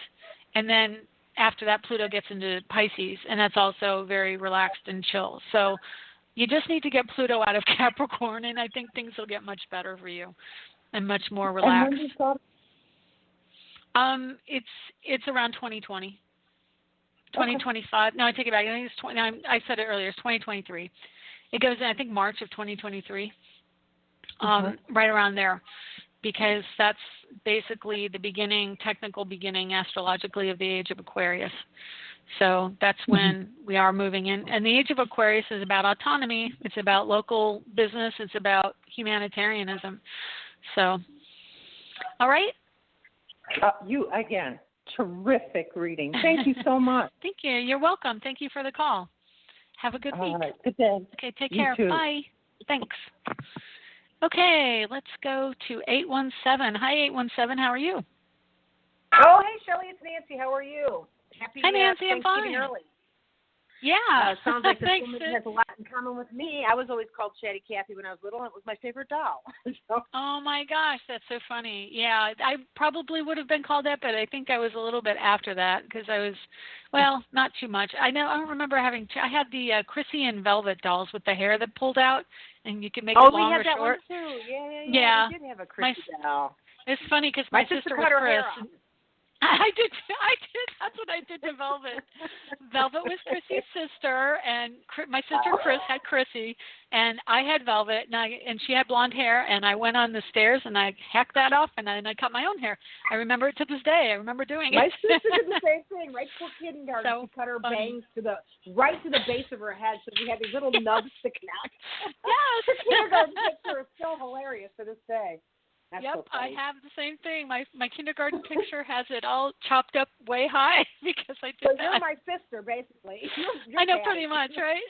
And then after that, Pluto gets into Pisces, and that's also very relaxed and chill. So you just need to get Pluto out of Capricorn, and I think things will get much better for you and much more relaxed. And when you thought It's around 2020, 2025. No, I take it back. I think it's 20. I said it earlier. It's 2023. It goes in, I think, March of 2023, right around there, because that's basically the beginning, technical beginning, astrologically, of the age of Aquarius. So that's when we are moving in. And the age of Aquarius is about autonomy. It's about local business. It's about humanitarianism. So, all right. You, again, terrific reading. Thank you so much. Thank you. You're welcome. Thank you for the call. Have a good week. All right. Good day. Okay, take You care. too. Bye. Thanks. Okay, let's go to 817. Hi, 817. How are you? Oh, hey, Shelley, it's Nancy. How are you? Happy Hi, Nancy. I'm Thanksgiving fine. early. Yeah. Sounds like this Thanks. woman has a lot in common with me. I was always called Chatty Cathy when I was little, and it was my favorite doll. So. Oh, my gosh, that's so funny. Yeah, I probably would have been called that, but I think I was a little bit after that because I was, well, not too much. I don't remember having, I had the Chrissy and Velvet dolls with the hair that pulled out, and you could make it long or we had that short. one, too. Yeah. Yeah. We did have a Chrissy doll. It's funny because my sister cut was her Chris. hair off. I did. That's what I did to Velvet. Velvet was Chrissy's sister, and my sister Chris had Chrissy, and I had Velvet, and she had blonde hair, and I went on the stairs and I hacked that off, and I cut my own hair. I remember it to this day. I remember doing it. My sister did the same thing, right before kindergarten. So she cut her funny. bangs right to the base of her head, so we had these little nubs sticking out. Yes. Her kindergarten picture is still hilarious to this day. That's Yep, so I funny. have the same thing. My kindergarten picture has it all chopped up way high because I did So that. you're my sister, basically. You're I know, Patty. pretty much, right?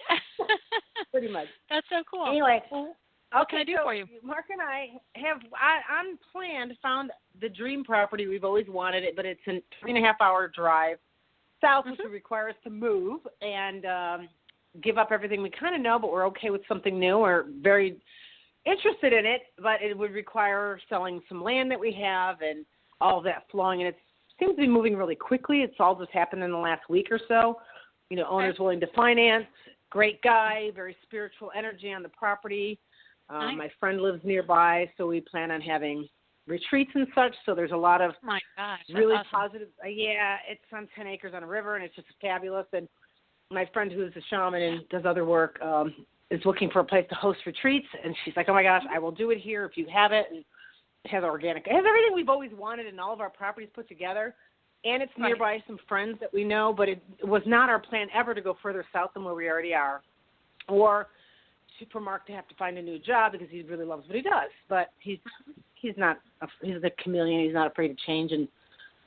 Pretty much. That's so cool. Anyway, What can I do for you? Mark and I have on planned found the dream property. We've always wanted it, but it's a 3.5-hour drive south, which would require us to move and give up everything we kind of know, but we're okay with something new. We're very interested in it, but it would require selling some land that we have and all of that flowing. And it seems to be moving really quickly. It's all just happened in the last week or so. You know, owners willing to finance, great guy, very spiritual energy on the property. Nice. My friend lives nearby, so we plan on having retreats and such. So there's a lot of My gosh, that's really awesome. positive. Yeah, it's on 10 acres on a river, and it's just fabulous. And my friend who is a shaman and does other work is looking for a place to host retreats, and she's like, oh my gosh, I will do it here if you have it. And it has organic. It has everything we've always wanted and all of our properties put together, and it's nearby some friends that we know, but it was not our plan ever to go further south than where we already are, or for Mark to have to find a new job because he really loves what he does, but he's the chameleon. He's not afraid to change, and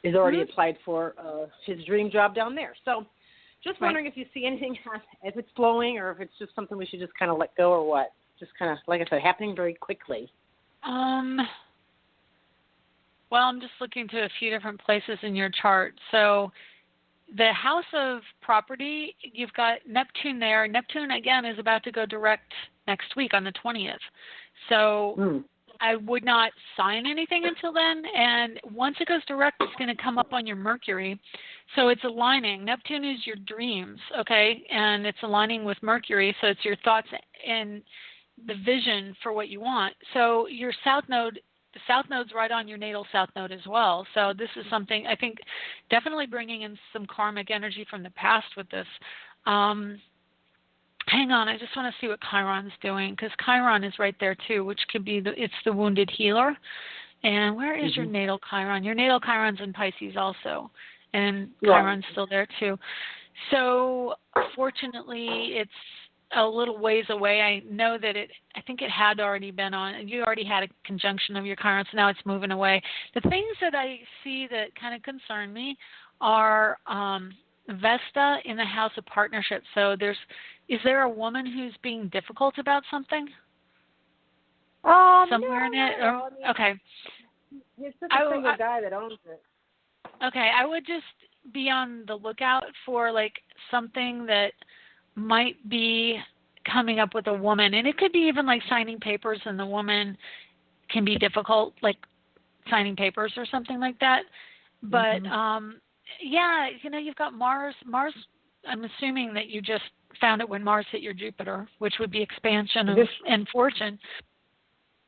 he's already applied for his dream job down there. So just wondering if you see anything, if it's flowing or if it's just something we should just kind of let go or what. Just kind of, like I said, happening very quickly. Well, I'm just looking to a few different places in your chart. So the house of property, you've got Neptune there. Neptune, again, is about to go direct next week on the 20th. So I would not sign anything until then. And once it goes direct, it's going to come up on your Mercury. So it's aligning. Neptune is your dreams, okay? And it's aligning with Mercury. So it's your thoughts and the vision for what you want. So your south node, South Node's right on your natal South Node as well. So this is something, I think, definitely bringing in some karmic energy from the past with this. Hang on, I just want to see what Chiron's doing, because Chiron is right there too, which could be, it's the wounded healer. And where is your natal Chiron? Your natal Chiron's in Pisces also, and Chiron's still there too. So fortunately, it's a little ways away. I know that I think it had already been on. You already had a conjunction of your Chiron, so now it's moving away. The things that I see that kind of concern me are Vesta in the house of partnership. So is there a woman who's being difficult about something? Somewhere in it? No, okay. It's just a single guy that owns it. Okay, I would just be on the lookout for like something that might be coming up with a woman, and it could be even like signing papers, and the woman can be difficult, like signing papers or something like that. But yeah, you've got Mars. I'm assuming that you just found it when Mars hit your Jupiter, which would be expansion and fortune,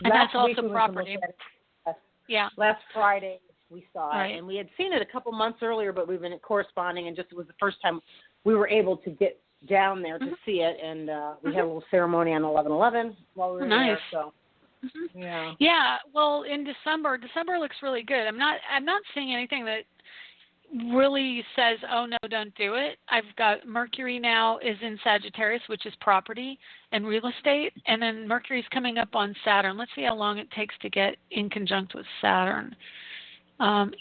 and that's also property. Yeah. Last Friday we saw it, and we had seen it a couple months earlier, but we've been corresponding, and it was the first time we were able to get down there to see it, and we had a little ceremony on 11/11 while we were there. So yeah. Well, in December looks really good. I'm not seeing anything that really says, oh no, don't do it. I've got Mercury now is in Sagittarius, which is property and real estate, and then Mercury's coming up on Saturn. Let's see how long it takes to get in conjunct with Saturn.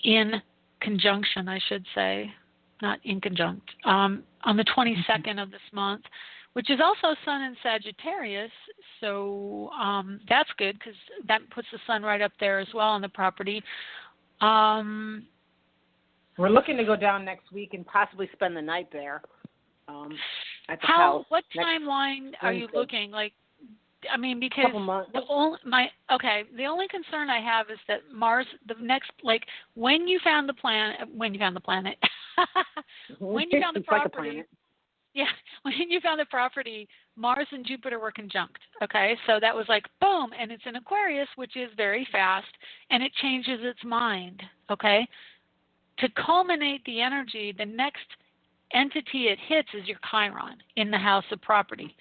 In conjunction, I should say, not in conjunct. On the 22nd of this month, which is also Sun in Sagittarius, so that's good because that puts the Sun right up there as well on the property. We're looking to go down next week and possibly spend the night there at the house. What timeline are you looking? Like, I mean, because couple months. the only concern I have is that Mars, when you found the planet, when you found the property, when you found the property, Mars and Jupiter were conjunct. Okay, so that was like boom, and it's in Aquarius, which is very fast, and it changes its mind. Okay. To culminate the energy, the next entity it hits is your Chiron in the house of property.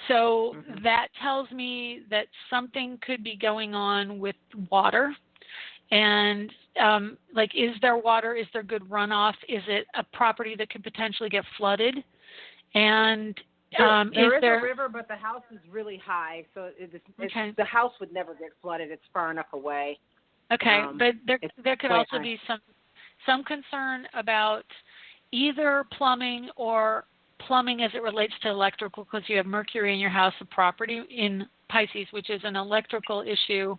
So that tells me that something could be going on with water. And is there water? Is there good runoff? Is it a property that could potentially get flooded? And there is a river, but the house is really high, so the house would never get flooded. It's far enough away. Okay, but there could also be some concern about either plumbing as it relates to electrical, because you have Mercury in your house of property in Pisces, which is an electrical issue,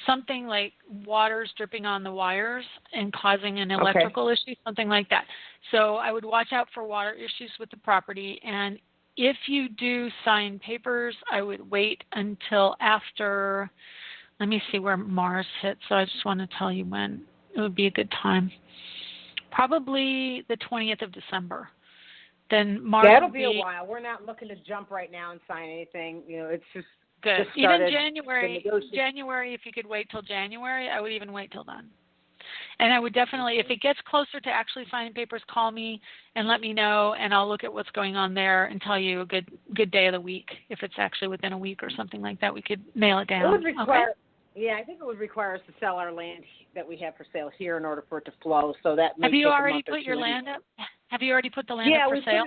something like water's dripping on the wires and causing an electrical issue, something like that. So I would watch out for water issues with the property, and if you do sign papers, I would wait until after, let me see where Mars hits, so I just want to tell you when it would be a good time. Probably the 20th of December. Then Mars. That'll be a while. We're not looking to jump right now and sign anything. It's just good. Just even January, if you could wait till January, I would even wait till then. And I would definitely, if it gets closer to actually signing papers, call me and let me know, and I'll look at what's going on there and tell you a good day of the week. If it's actually within a week or something like that, we could nail it down. It would require. Yeah, I think it would require us to sell our land that we have for sale here in order for it to flow. So that may have you take already a month put or your two. land up? Have you already put the land up for sale?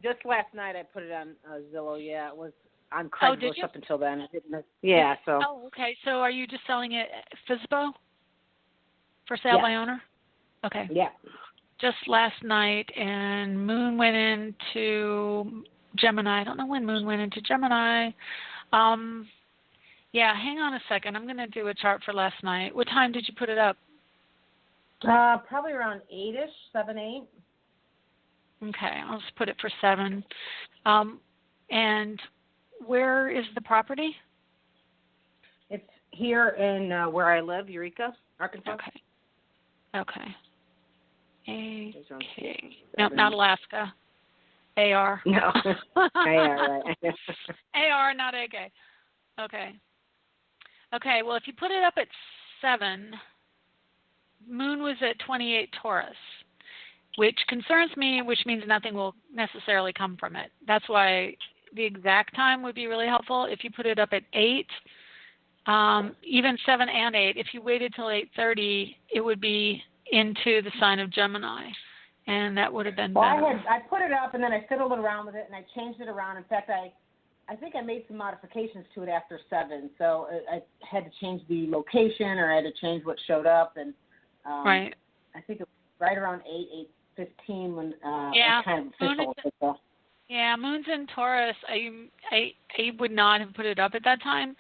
Just last night I put it on Zillow. Yeah, it was on Craigslist up until then. I didn't. So. Oh, okay. So are you just selling it FSBO? For sale by owner? Okay. Yeah. Just last night, and Moon went into Gemini. I don't know when Moon went into Gemini. Yeah, hang on a second. I'm going to do a chart for last night. What time did you put it up? Probably around 8-ish, 7, 8. Okay, I'll just put it for 7. And where is the property? It's here in where I live, Eureka, Arkansas. Okay. No, not Alaska. AR. No. AR, right. AR, not AK. Okay. Well, if you put it up at 7, Moon was at 28 Taurus, which concerns me, which means nothing will necessarily come from it. That's why the exact time would be really helpful. If you put it up at 8, even 7 and 8, if you waited till 8:30, it would be into the sign of Gemini, and that would have been better. I put it up, and then I fiddled around with it, and I changed it around. In fact, I think I made some modifications to it after 7, so I had to change the location, or I had to change what showed up, and right. I think it was right around 8:15 when yeah. I kind of official. Yeah, Moon's in Taurus. I would not have put it up at that time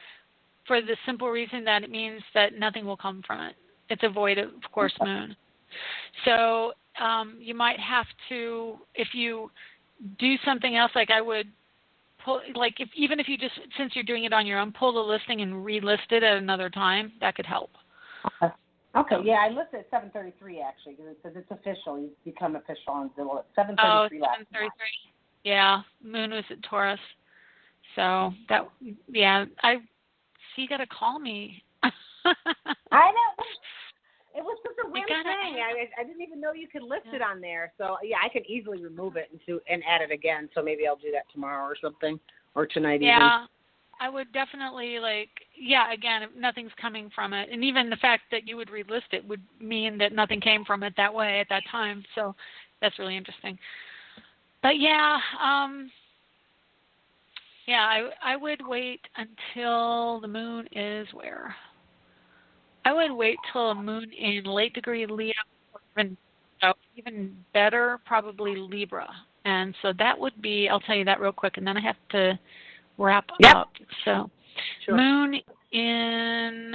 for the simple reason that it means that nothing will come from it. It's a void, of course, Moon. So you might have to, if you do something else, like I would pull, like even if you just, since you're doing it on your own, pull the listing and relist it at another time, that could help. Okay, yeah, I listed at 7:33 actually, because it says it's official. You become official on Zillow at 7:33 last night. Yeah, Moon was at Taurus. So that, yeah, I see. You got to call me. I know. It was just a weird thing. I didn't even know you could list it on there. So yeah, I can easily remove it and add it again. So maybe I'll do that tomorrow or something, or tonight even. Yeah, I would definitely again, if nothing's coming from it, and even the fact that you would relist it would mean that nothing came from it that way at that time. So that's really interesting. But yeah, I would wait until the moon is where? I would wait till a moon in late degree Leo, or even better, probably Libra. And so that would be, I'll tell you that real quick, and then I have to wrap up. So sure. Moon in,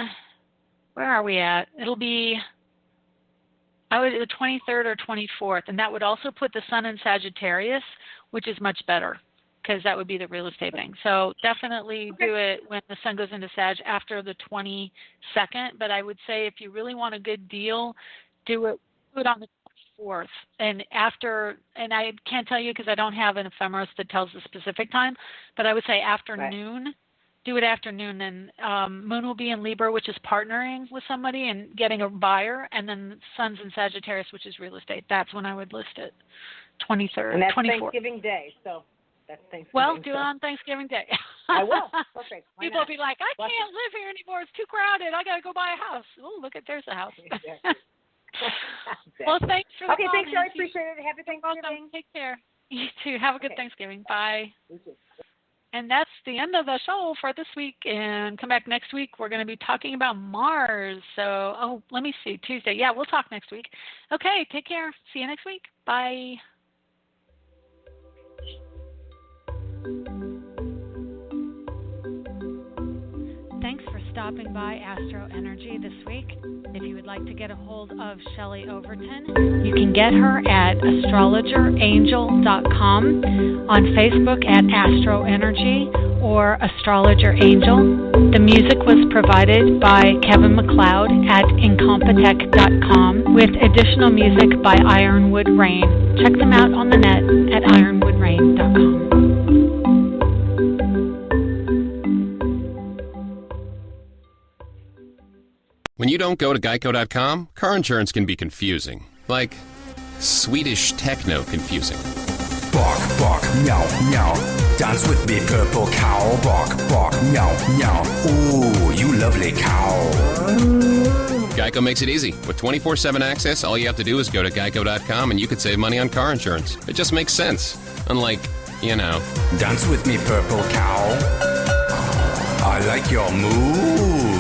where are we at? It'll be, the 23rd or 24th, and that would also put the sun in Sagittarius, which is much better, because that would be the real estate thing. So definitely do it when the sun goes into Sag after the 22nd. But I would say if you really want a good deal, do it on the 24th. And after, and I can't tell you because I don't have an ephemeris that tells the specific time, but I would say afternoon. Right. Do it afternoon, and Moon will be in Libra, which is partnering with somebody and getting a buyer, and then Sun's in Sagittarius, which is real estate. That's when I would list it, 23rd, and that's 24th. Thanksgiving Day, so that's Thanksgiving. Well, do it on Thanksgiving Day. I will. Perfect. People will be like, I can't live here anymore. It's too crowded. I got to go buy a house. Oh, look, there's a house. Exactly. Well, thanks for the thanks, Shelley. Appreciate it. Happy Thanksgiving. Take care. You too. Have a good Thanksgiving. Bye. You too. And that's the end of the show for this week. And come back next week. We're going to be talking about Mars. So, let me see. Tuesday. Yeah, we'll talk next week. Okay, take care. See you next week. Bye. Thanks for stopping by AstroEnergy this week. If you would like to get a hold of Shelley Overton, you can get her at astrologerangel.com, on Facebook at AstroEnergy or Astrologer Angel. The music was provided by Kevin MacLeod at incompetech.com with additional music by Ironwood Rain. Check them out on the net at ironwoodrain.com. When you don't go to Geico.com, car insurance can be confusing. Like Swedish techno confusing. Bark, bark, meow, meow. Dance with me, purple cow. Bark, bark, meow, meow. Ooh, you lovely cow. Geico makes it easy. With 24/7 access, all you have to do is go to Geico.com and you could save money on car insurance. It just makes sense. Unlike, Dance with me, purple cow. I like your move.